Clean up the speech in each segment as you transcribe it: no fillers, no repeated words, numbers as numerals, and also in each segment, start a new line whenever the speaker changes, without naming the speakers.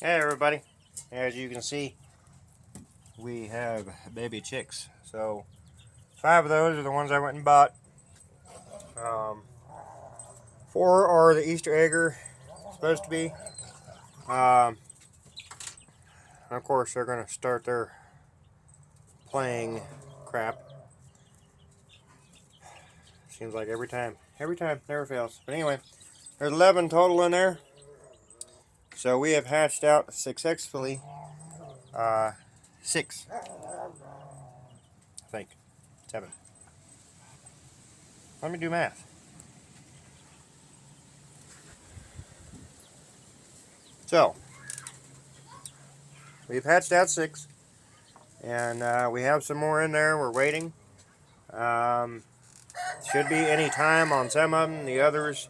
Hey everybody, as you can see, we have baby chicks. So 5 of those are the ones I went and bought. 4 are the Easter egger, supposed to be. And of course they're going to start their playing crap. Seems like every time, never fails. But anyway, there's 11 total in there. So we have hatched out successfully 6, I think, 7. Let me do math. So, we've hatched out 6, and we have some more in there. We're waiting. Should be any time on some of them. The others,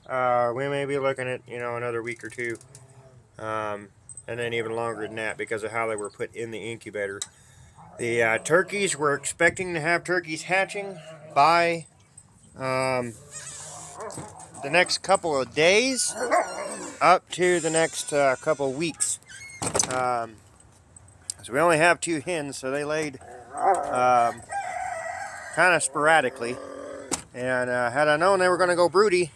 we may be looking at, another week or 2. And then even longer than that because of how they were put in the incubator. The turkeys, we're expecting to have turkeys hatching by the next couple of days up to the next couple of weeks. So we only have 2 hens, so they laid kind of sporadically. And had I known they were going to go broody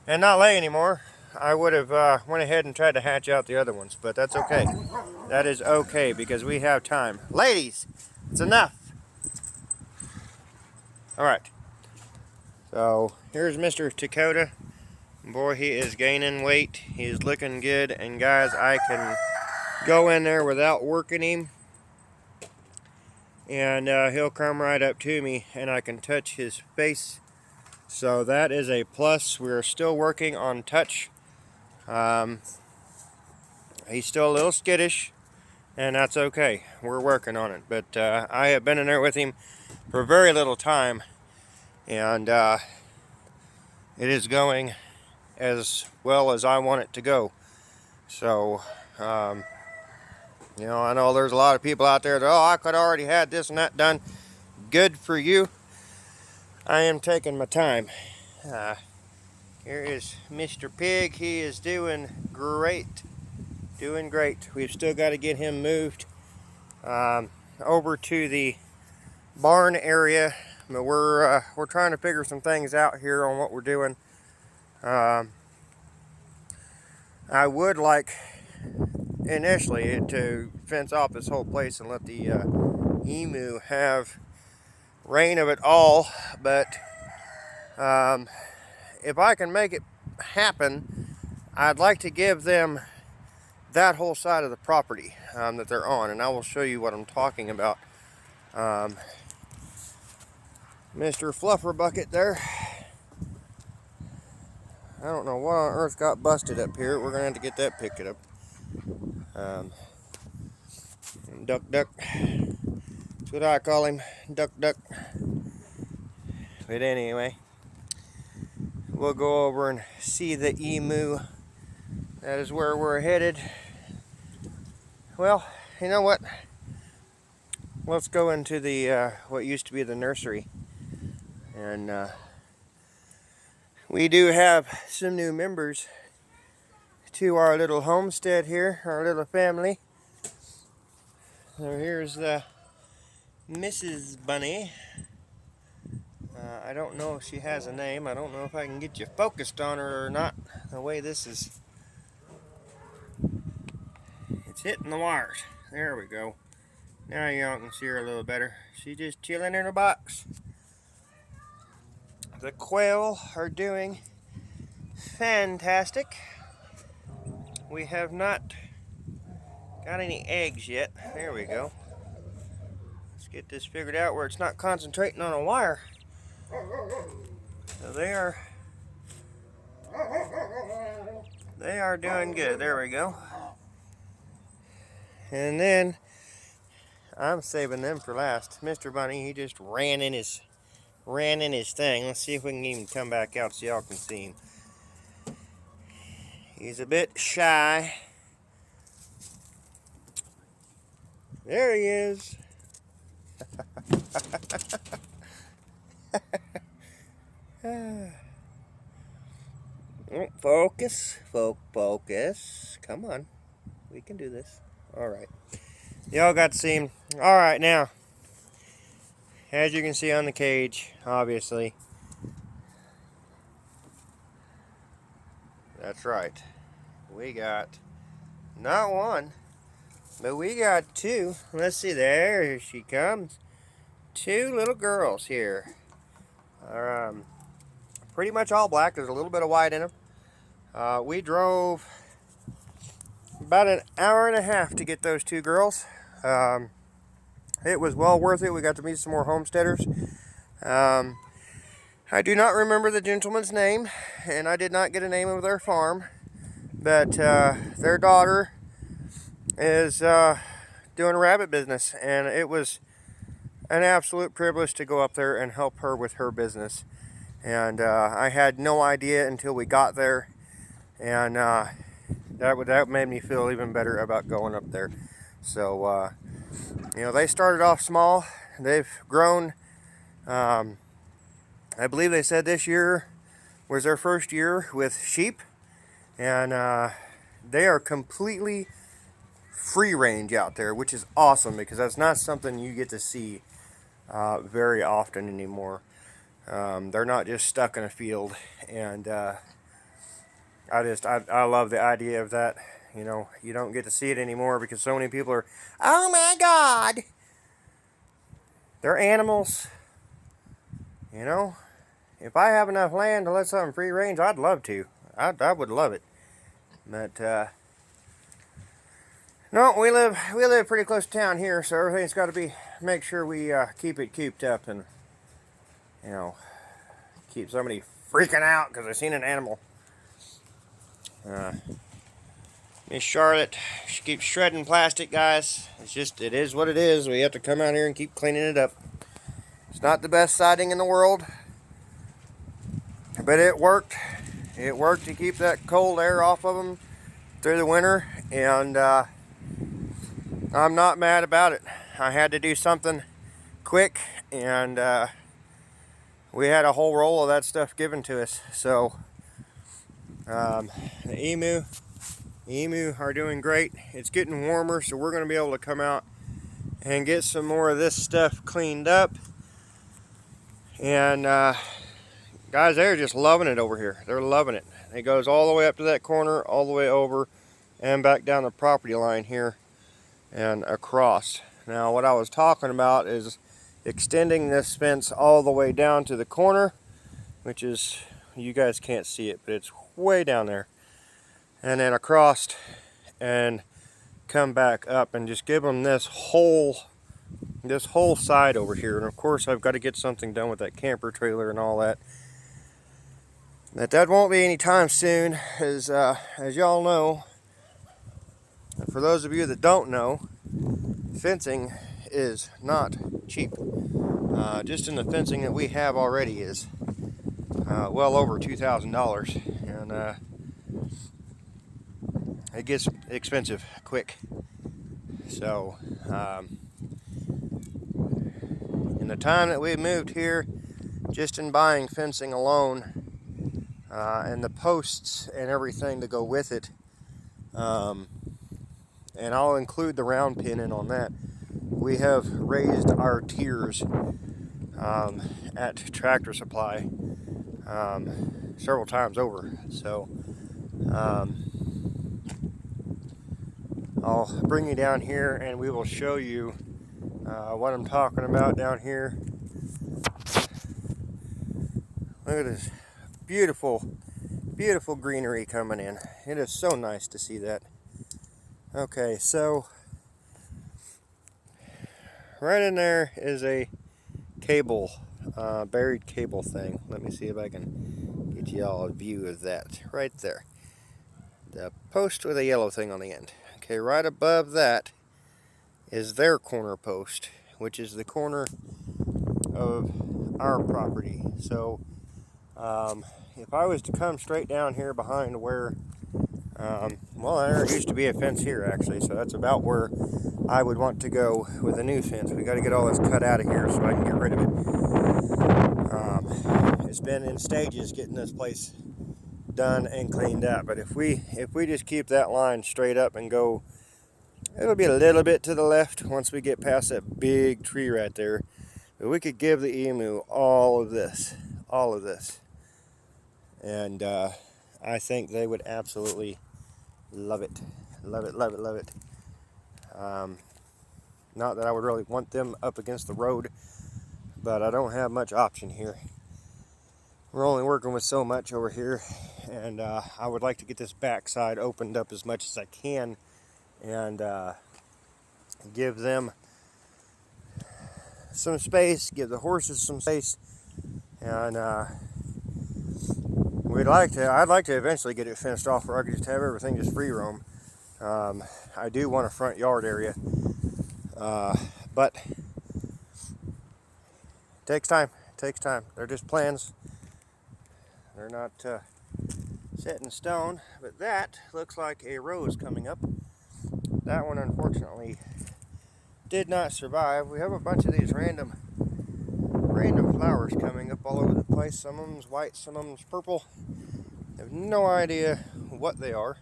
and not lay anymore, I would have went ahead and tried to hatch out the other ones. But that's okay. That is okay because we have time. Ladies, it's enough. All right. So here's Mr. Dakota. Boy, he is gaining weight. He's looking good. And guys, I can go in there without working him. And he'll come right up to me and I can touch his face. So that is a plus. We're still working on touch. He's still a little skittish, and that's okay. We're working on it. But I have been in there with him for very little time, and it is going as well as I want it to go. So, I know there's a lot of people out there that, I could already had this and that done. Good for you. I am taking my time. Here is Mr. Pig. He is doing great. Doing great. We've still got to get him moved over to the barn area. But we're trying to figure some things out here on what we're doing. I would like initially to fence off this whole place and let the emu have reign of it all, but if I can make it happen, I'd like to give them that whole side of the property that they're on, and I will show you what I'm talking about. Mr. Fluffer Bucket there. I don't know what on earth got busted up here. We're gonna have to get that picked up. Duck Duck. That's what I call him. Duck Duck. But anyway, we'll go over and see the emu. That is where we're headed. Well, you know what? Let's go into the what used to be the nursery. And we do have some new members to our little homestead here, our little family. So here's the Mrs. Bunny. I don't know if she has a name. I don't know if I can get you focused on her or not. The way this is, it's hitting the wires. There we go. Now y'all can see her a little better. She's just chilling in her box. The quail are doing fantastic. We have not got any eggs yet. There we go. Let's get this figured out where it's not concentrating on a wire. So they are doing good. There we go. And then I'm saving them for last. Mr. Bunny, he just ran in his thing. Let's see if we can even come back out so y'all can see him. He's a bit shy. There he is. Focus. Focus. Come on. We can do this. All right. Y'all got to see him. All right, now, as you can see on the cage, obviously, that's right. We got not one, but we got two. Let's see, there she comes. Two little girls here. Pretty much all black. There's a little bit of white in them. We drove about an hour and a half to get those two girls. It was well worth it. We got to meet some more homesteaders. I do not remember the gentleman's name, and I did not get a name of their farm, but their daughter is doing rabbit business, and it was an absolute privilege to go up there and help her with her business. And I had no idea until we got there, and that made me feel even better about going up there. So you know, they started off small. They've grown. I believe they said this year was their first year with sheep, and they are completely free range out there, which is awesome because that's not something you get to see very often anymore. They're not just stuck in a field, and I love the idea of that. You know, you don't get to see it anymore because so many people are, oh my God, they're animals. You know, if I have enough land to let something free range, I'd love to. I would love it. But no, we live pretty close to town here, so everything's got to be, make sure we keep it cooped up and, you know, keep somebody freaking out because I seen an animal. Miss Charlotte, she keeps shredding plastic, guys. It is what it is. We have to come out here and keep cleaning it up. It's not the best siding in the world, but it worked. It worked to keep that cold air off of them through the winter, and I'm not mad about it. I had to do something quick, and we had a whole roll of that stuff given to us. So the emu are doing great. It's getting warmer, so we're going to be able to come out and get some more of this stuff cleaned up. And guys, they're just loving it over here. They're loving it. It goes all the way up to that corner, all the way over, and back down the property line here and across. Now, what I was talking about is extending this fence all the way down to the corner, which is, you guys can't see it, but it's way down there. And then across and come back up and just give them this whole side over here. And of course, I've got to get something done with that camper trailer and all that. But that won't be any time soon, as y'all know. For those of you that don't know, fencing is not cheap. Just in the fencing that we have already is well over $2,000, and it gets expensive quick. So in the time that we moved here, just in buying fencing alone, and the posts and everything to go with it, and I'll include the round pin in on that, we have raised our tiers at Tractor Supply several times over. So I'll bring you down here and we will show you what I'm talking about down here. Look at this beautiful, beautiful greenery coming in. It is so nice to see that. Okay, so right in there is a cable, buried cable thing. Let me see if I can get you all a view of that. Right there. The post with a yellow thing on the end. Okay, right above that is their corner post, which is the corner of our property. So if I was to come straight down here behind where, well, there used to be a fence here actually, so that's about where I would want to go with a new fence. We got to get all this cut out of here so I can get rid of it. It's been in stages getting this place done and cleaned up. But if we just keep that line straight up and go, it'll be a little bit to the left once we get past that big tree right there. But we could give the emu all of this, and I think they would absolutely love it, love it, love it, love it. Not that I would really want them up against the road, but I don't have much option here. We're only working with so much over here, and I would like to get this backside opened up as much as I can, and give them some space, give the horses some space, and I'd like to eventually get it fenced off where I could just have everything just free roam. I do want a front yard area, but it takes time. They're just plans. They're not set in stone. But that looks like a rose coming up. That one, unfortunately, did not survive. We have a bunch of these random flowers coming up all over the place. Some of them's white, some of them's purple. I have no idea what they are.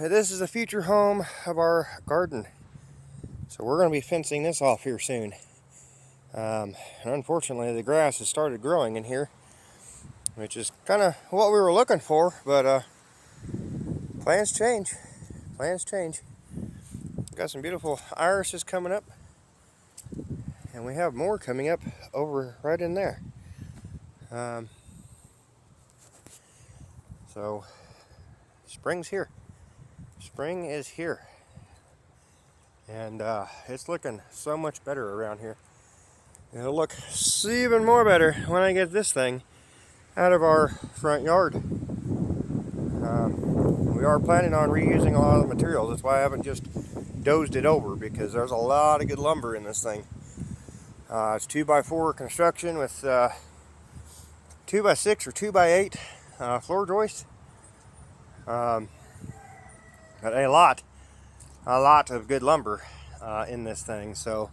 This is the future home of our garden, so we're going to be fencing this off here soon. And unfortunately, the grass has started growing in here, which is kind of what we were looking for, but plans change. Got some beautiful irises coming up, and we have more coming up over right in there. So spring's here. Spring is here, and it's looking so much better around here. It'll look even more better when I get this thing out of our front yard. We are planning on reusing a lot of the materials. That's why I haven't just dozed it over, because there's a lot of good lumber in this thing. It's 2x4 construction with 2x6 or 2x8 floor joists. But a lot of good lumber in this thing. So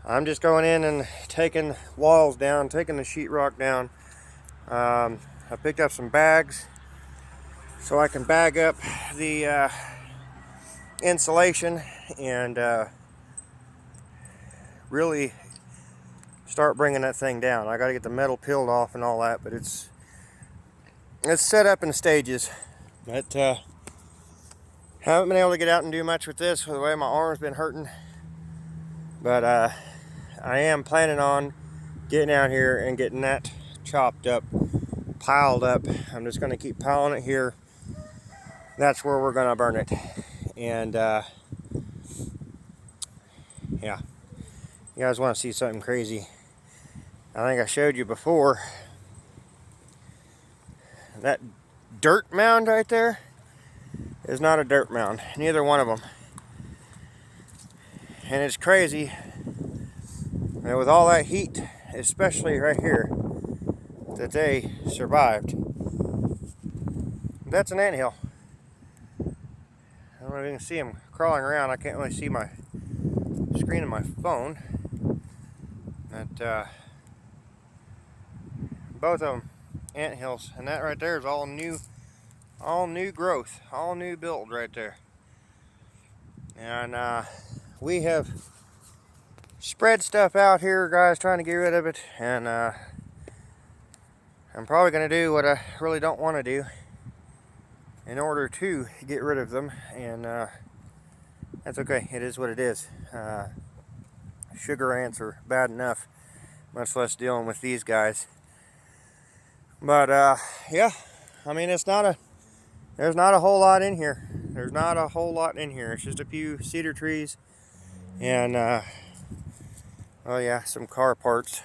I'm just going in and taking walls down, taking the sheetrock down. I picked up some bags so I can bag up the insulation and really start bringing that thing down. I got to get the metal peeled off and all that, but it's set up in stages. But haven't been able to get out and do much with this the way my arm's been hurting. But I am planning on getting out here and getting that chopped up, piled up. I'm just going to keep piling it here. That's where we're going to burn it. And yeah, you guys want to see something crazy? I think I showed you before. That dirt mound right there is not a dirt mound, neither one of them. And it's crazy that with all that heat, especially right here, that they survived. That's an anthill. I don't know if you can see them crawling around. I can't really see my screen of my phone. But both of them anthills, and that right there is all new growth, all new build right there. And we have spread stuff out here, guys, trying to get rid of it, and I'm probably going to do what I really don't want to do in order to get rid of them, and that's okay. It is what it is. Sugar ants are bad enough, much less dealing with these guys. But yeah, I mean, there's not a whole lot in here. There's not a whole lot in here. It's just a few cedar trees and oh yeah, some car parts,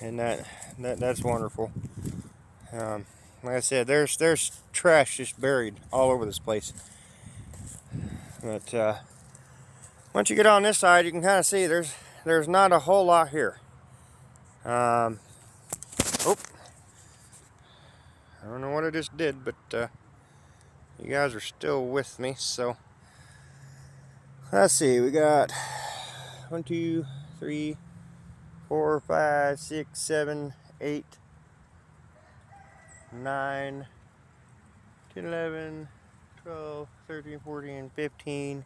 and that's wonderful. Like I said, there's trash just buried all over this place. But once you get on this side, you can kind of see there's not a whole lot here. Oh, I don't know what I just did, but you guys are still with me, so let's see. We got 1, 2, 3, 4, 5, 6, 7, 8, 9, 10, 11, 12, 13, 14, 15,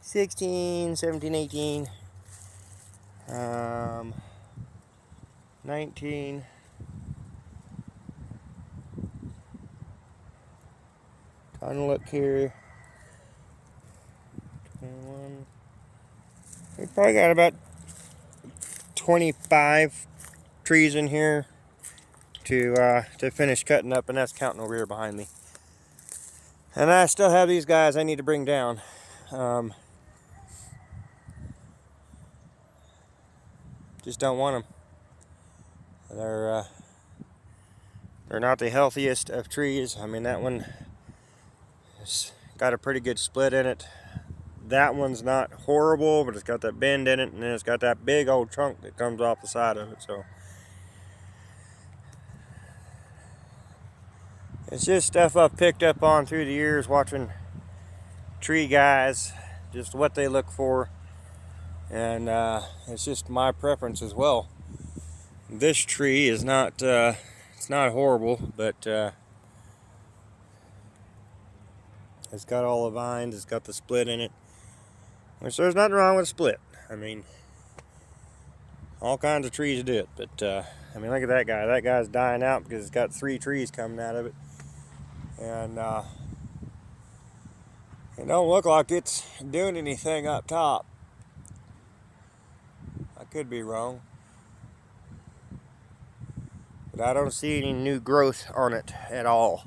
16, 17, 18, 19, trying to look here, 21, we probably got about 25 trees in here to finish cutting up, and that's counting over here behind me. And I still have these guys I need to bring down. Just don't want them. They're not the healthiest of trees. I mean, that one has got a pretty good split in it. That one's not horrible, but it's got that bend in it, and then it's got that big old trunk that comes off the side of it. So it's just stuff I've picked up on through the years watching tree guys, just what they look for, and it's just my preference as well. This tree is not it's not horrible, but it's got all the vines, it's got the split in it, which there's nothing wrong with a split. I mean, all kinds of trees do it, but I mean, look at that guy. That guy's dying out because it's got 3 trees coming out of it, and it don't look like it's doing anything up top. I could be wrong, but I don't see any new growth on it at all.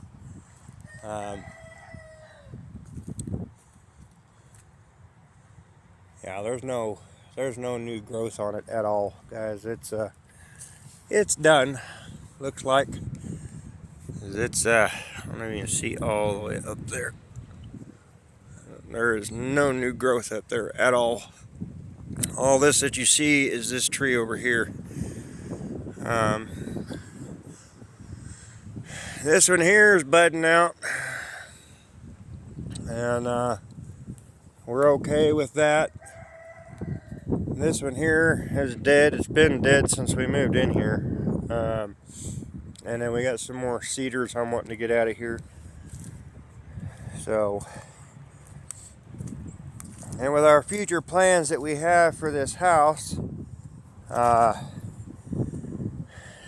Yeah, there's no new growth on it at all, guys. It's done. Looks like it's I don't even see all the way up there. There is no new growth up there at all. All this that you see is this tree over here. This one here is budding out, and we're okay with that. This one here is dead. It's been dead since we moved in here. And then we got some more cedars I'm wanting to get out of here. So, and with our future plans that we have for this house,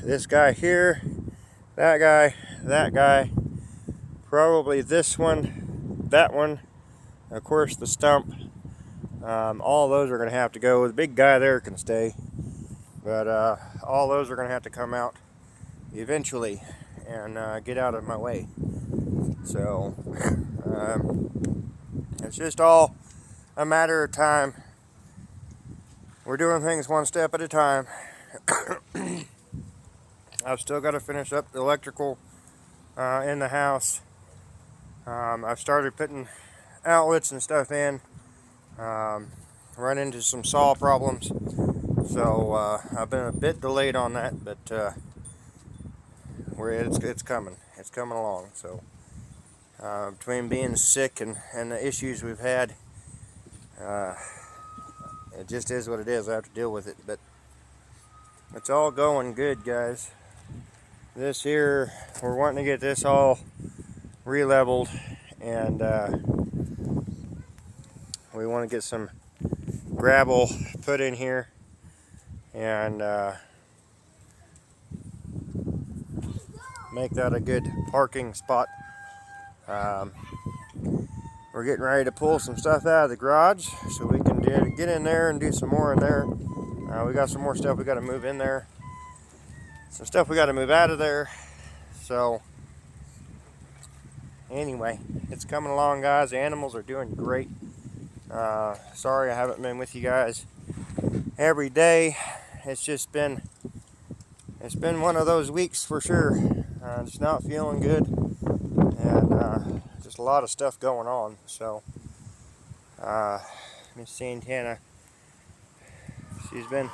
this guy here, that guy, probably this one, that one, of course the stump, all those are going to have to go. The big guy there can stay, but all those are going to have to come out eventually and get out of my way. So it's just all a matter of time. We're doing things one step at a time. I've still got to finish up the electrical in the house. I've started putting outlets and stuff in. Run into some saw problems, so I've been a bit delayed on that, but it's coming. It's coming along. So between being sick and the issues we've had, it just is what it is. I have to deal with it, but it's all going good, guys. This here, we're wanting to get this all re-leveled, and we want to get some gravel put in here, and make that a good parking spot. We're getting ready to pull some stuff out of the garage so we can get in there and do some more in there. We got some more stuff we got to move in there, some stuff we got to move out of there. So anyway, it's coming along, guys. The animals are doing great. Sorry I haven't been with you guys every day. It's been one of those weeks for sure. Just not feeling good, and just a lot of stuff going on. So Miss Santana, she's been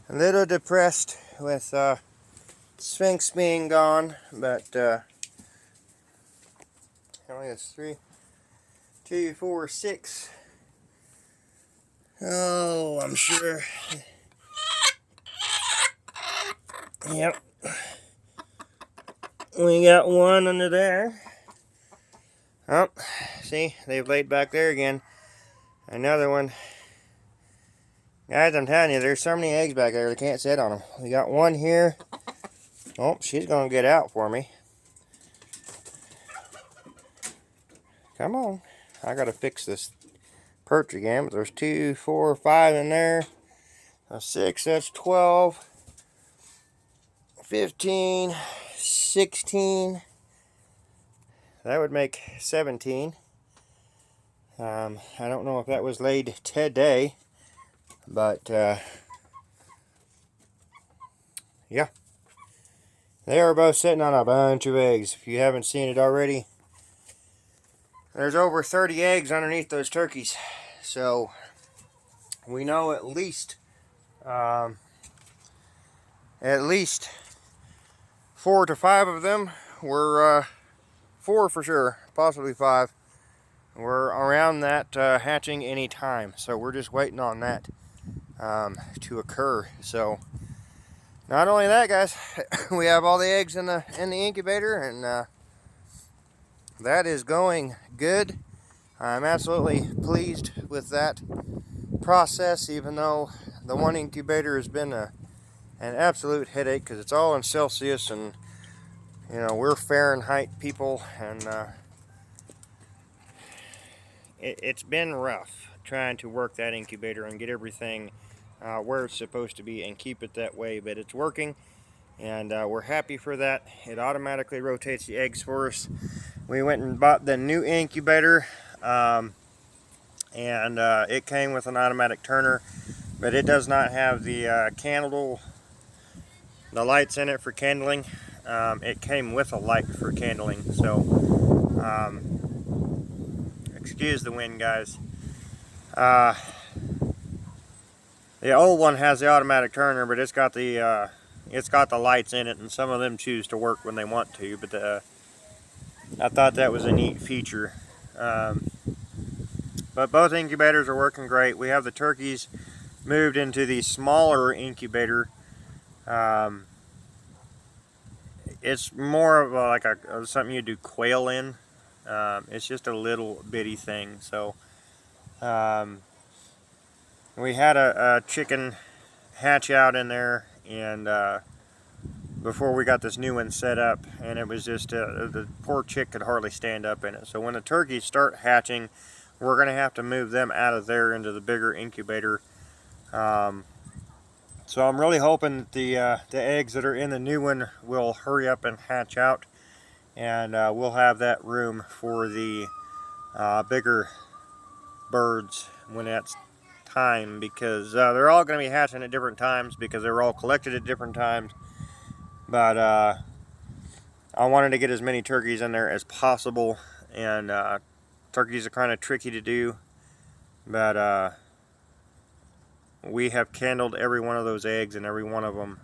a little depressed with Sphinx being gone, but only has 3, 2, 4, 6. Oh, I'm sure. Yep. We got one under there. Oh, see, they've laid back there again. Another one. Guys, I'm telling you, there's so many eggs back there, they can't sit on them. We got one here. Oh, she's going to get out for me. Come on. I got to fix this perch again. But there's 2, 4, 5 in there. 6, that's 12. 15, 16. That would make 17. I don't know if that was laid today, but yeah. They are both sitting on a bunch of eggs. If you haven't seen it already, there's over 30 eggs underneath those turkeys. So we know at least 4 to 5 of them were 4 for sure, possibly 5. We're around that hatching any time, so we're just waiting on that to occur. So not only that, guys, we have all the eggs in the incubator, and that is going good. I'm absolutely pleased with that process, even though the one incubator has been an absolute headache because it's all in Celsius, and you know, we're Fahrenheit people, and it's been rough trying to work that incubator and get everything where it's supposed to be and keep it that way, but it's working, and we're happy for that. It automatically rotates the eggs for us. We went and bought the new incubator, and it came with an automatic turner, but it does not have the the lights in it for candling. It came with a light for candling, so excuse the wind, guys. The old one has the automatic turner, but it's got the lights in it, and some of them choose to work when they want to. But I thought that was a neat feature. But both incubators are working great. We have the turkeys moved into the smaller incubator. It's more of like something you do quail in. It's just a little bitty thing. So we had a chicken hatch out in there, and before we got this new one set up, and it was just the poor chick could hardly stand up in it. So when the turkeys start hatching, we're going to have to move them out of there into the bigger incubator. So I'm really hoping the eggs that are in the new one will hurry up and hatch out, and we'll have that room for the bigger birds when that's time, because they're all going to be hatching at different times because they were all collected at different times. But I wanted to get as many turkeys in there as possible, and turkeys are kind of tricky to do, but we have candled every one of those eggs, and every one of them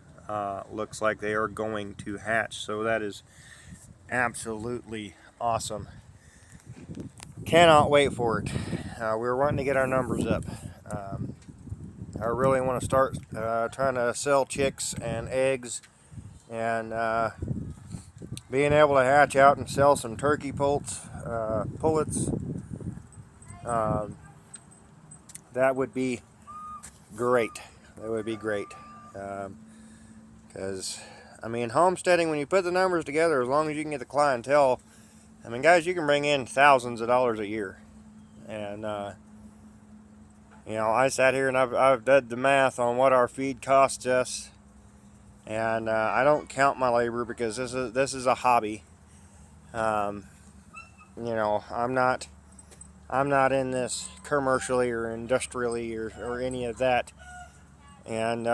looks like they are going to hatch, so that is absolutely awesome. Cannot wait for it. We're wanting to get our numbers up. I really want to start trying to sell chicks and eggs, and being able to hatch out and sell some turkey pullets. That would be great. That would be great. Because, I mean, homesteading, when you put the numbers together, as long as you can get the clientele, I mean, guys, you can bring in thousands of dollars a year. And, you know, I sat here and I've done the math on what our feed costs us. And I don't count my labor because this is a hobby. You know, I'm not in this commercially or industrially or any of that. And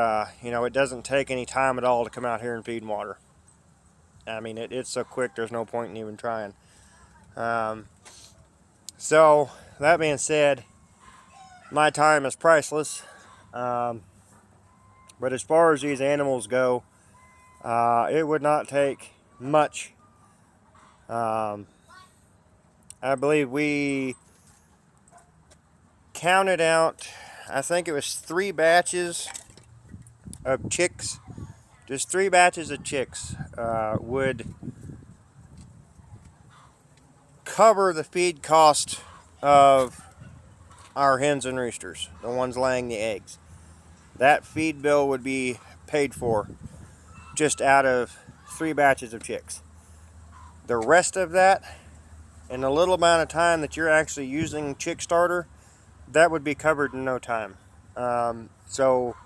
you know, it doesn't take any time at all to come out here and feed and water. I mean, it's so quick, there's no point in even trying. So that being said, my time is priceless. But as far as these animals go, it would not take much. I believe we counted out, I think it was 3 batches of chicks. Just 3 batches of chicks would cover the feed cost of our hens and roosters, the ones laying the eggs. That feed bill would be paid for just out of 3 batches of chicks. The rest of that, in the little amount of time that you're actually using chick starter, that would be covered in no time. So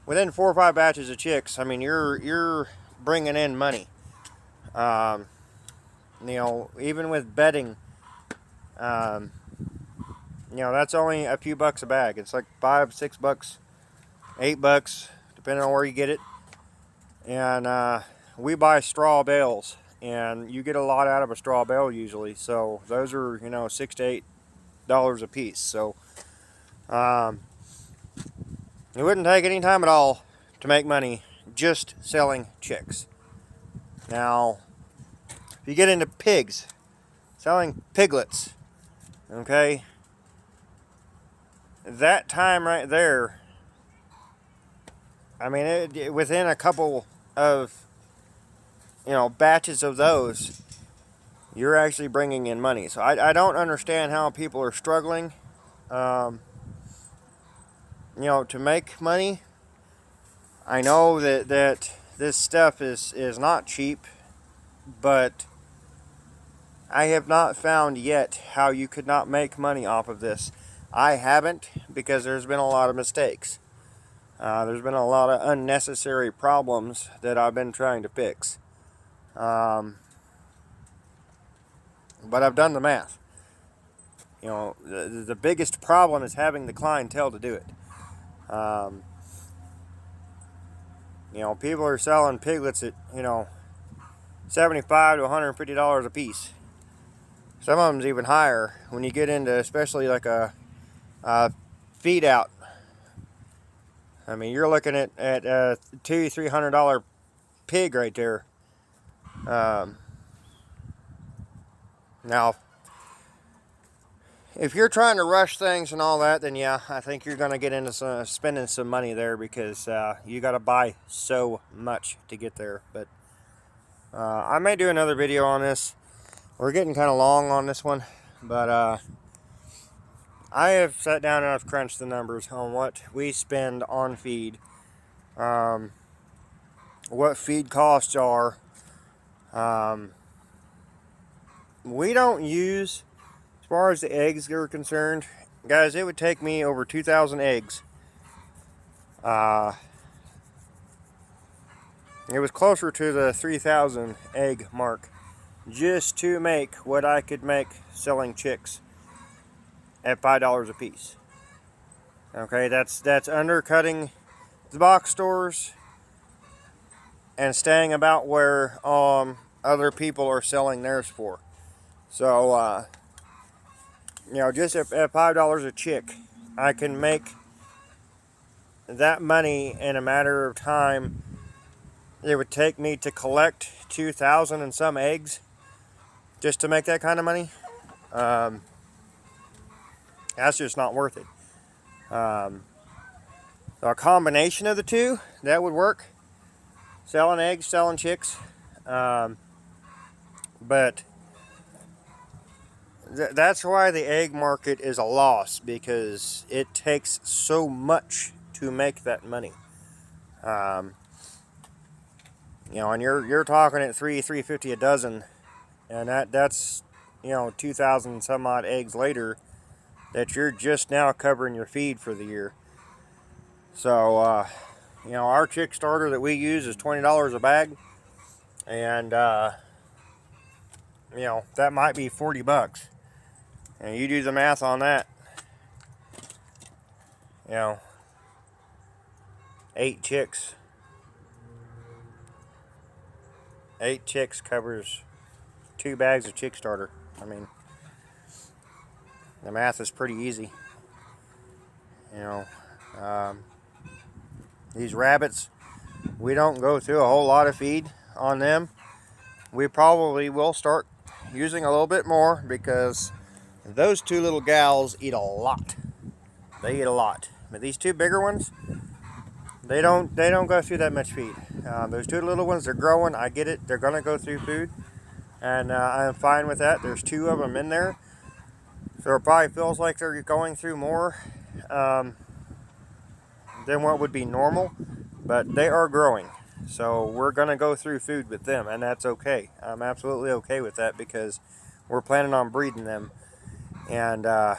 within 4 or 5 batches of chicks, I mean, you're bringing in money. Even with bedding, that's only a few bucks a bag. It's like $5, $6, $8, depending on where you get it. And we buy straw bales, and you get a lot out of a straw bale usually. So those are, $6 to $8 a piece. So it wouldn't take any time at all to make money just selling chicks. Now, if you get into pigs, selling piglets, okay, that time right there, I mean, within a couple of, batches of those, you're actually bringing in money. So I don't understand how people are struggling, to make money. I know that this stuff is not cheap, but I have not found yet how you could not make money off of this. I haven't, because there's been a lot of mistakes. There's been a lot of unnecessary problems that I've been trying to fix. But I've done the math. The biggest problem is having the clientele to do it. People are selling piglets at, $75 to $150 a piece. Some of them's even higher when you get into, especially like a feed out. I mean, you're looking at a $200-300 pig right there. Now, if you're trying to rush things and all that, then yeah, I think you're going to get into spending some money there, because you got to buy so much to get there. But I may do another video on this. We're getting kind of long on this one, but I have sat down and I've crunched the numbers on what we spend on feed, what feed costs are. We don't use, as far as the eggs are concerned, guys, it would take me over 2,000 eggs. It was closer to the 3,000 egg mark just to make what I could make selling chicks at $5 a piece. Okay, that's undercutting the box stores and staying about where other people are selling theirs for. So just at $5 a chick, I can make that money in a matter of time. It would take me to collect 2,000 and some eggs just to make that kind of money. That's just not worth it. So a combination of the two, that would work. Selling eggs, selling chicks. But that's why the egg market is a loss, because it takes so much to make that money. And you're talking at $3.50 a dozen, and that's 2,000 some odd eggs later that you're just now covering your feed for the year. So our chick starter that we use is $20 a bag, and that might be $40. And you do the math on that. 8 chicks. 8 chicks covers 2 bags of chick starter. I mean, the math is pretty easy. These rabbits, we don't go through a whole lot of feed on them. We probably will start using a little bit more, because those 2 little gals eat a lot. They eat a lot. But these 2 bigger ones, they don't go through that much feed. Those 2 little ones, they're growing. I get it. They're gonna go through food. and I am fine with that. There's 2 of them in there, so it probably feels like they're going through more than what would be normal, but they are growing. So we're going to go through food with them, and that's okay. I'm absolutely okay with that because we're planning on breeding them. And our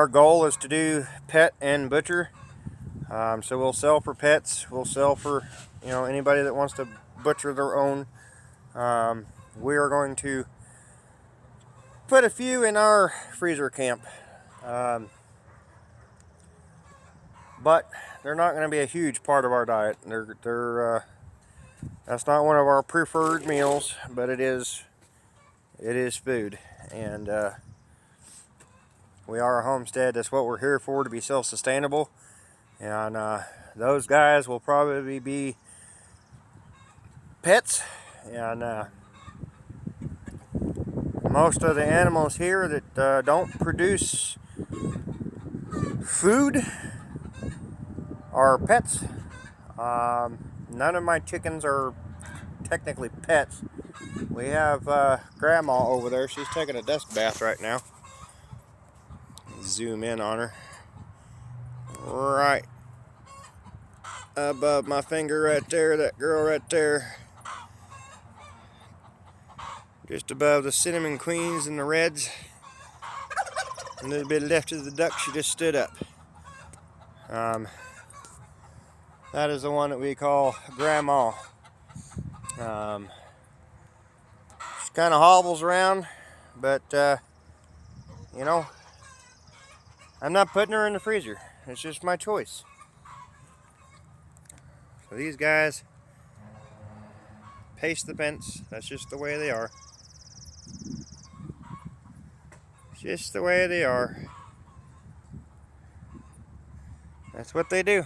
goal is to do pet and butcher. So we'll sell for pets. We'll sell for, anybody that wants to butcher their own. We are going to put a few in our freezer camp. But they're not going to be a huge part of our diet. That's not one of our preferred meals, but it is food. And we are a homestead. That's what we're here for, to be self-sustainable. And those guys will probably be pets. And most of the animals here that don't produce food are pets. None of my chickens are technically pets. We have Grandma over there. She's taking a dust bath right now. Zoom in on her. Right above my finger right there, that girl right there. Just above the cinnamon queens and the reds. A little bit left of the duck, she just stood up. That is the one that we call Grandma. She kind of hobbles around, but I'm not putting her in the freezer. It's just my choice. So these guys pace the fence. That's just the way they are. Just the way they are. That's what they do.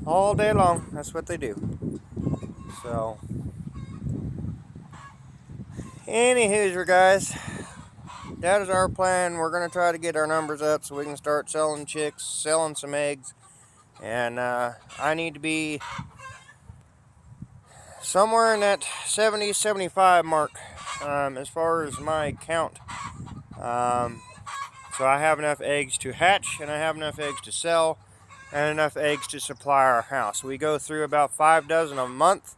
All day long, that's what they do. So, anywho, guys, that is our plan. We're going to try to get our numbers up so we can start selling chicks, selling some eggs. And I need to be somewhere in that 70, 75 mark as far as my count. So I have enough eggs to hatch, and I have enough eggs to sell, and enough eggs to supply our house. We go through about 5 dozen a month,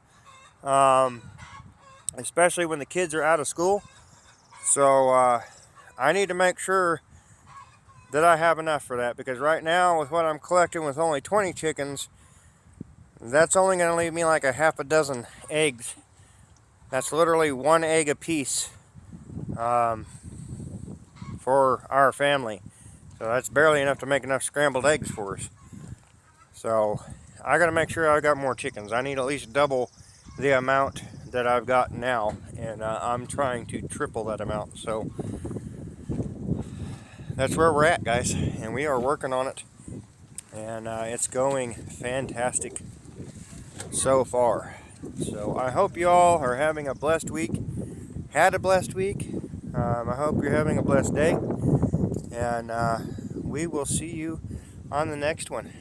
especially when the kids are out of school. So I need to make sure that I have enough for that, because right now with what I'm collecting with only 20 chickens, that's only going to leave me like a half a dozen eggs. That's literally 1 egg a piece for our family. So that's barely enough to make enough scrambled eggs for us. So I got to make sure I got more chickens. I need at least double the amount that I've got now, and I'm trying to triple that amount. So that's where we're at, guys, and we are working on it, and it's going fantastic so far. So I hope you all are having a blessed week, had a blessed week. I hope you're having a blessed day, and we will see you on the next one.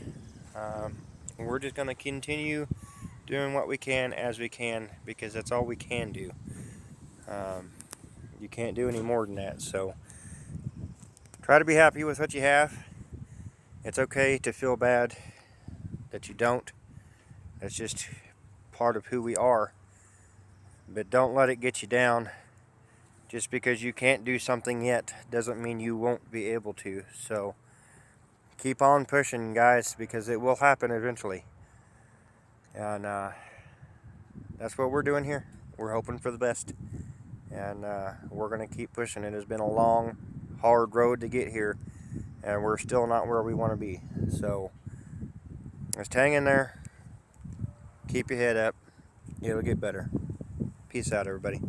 We're just going to continue doing what we can as we can, because that's all we can do. You can't do any more than that. So try to be happy with what you have. It's okay to feel bad that you don't. That's just part of who we are. But don't let it get you down. Just because you can't do something yet doesn't mean you won't be able to. So keep on pushing, guys, because it will happen eventually. And that's what we're doing here. We're hoping for the best. And we're going to keep pushing. It has been a long, hard road to get here, and we're still not where we want to be. So just hang in there. Keep your head up. It'll get better. Peace out, everybody.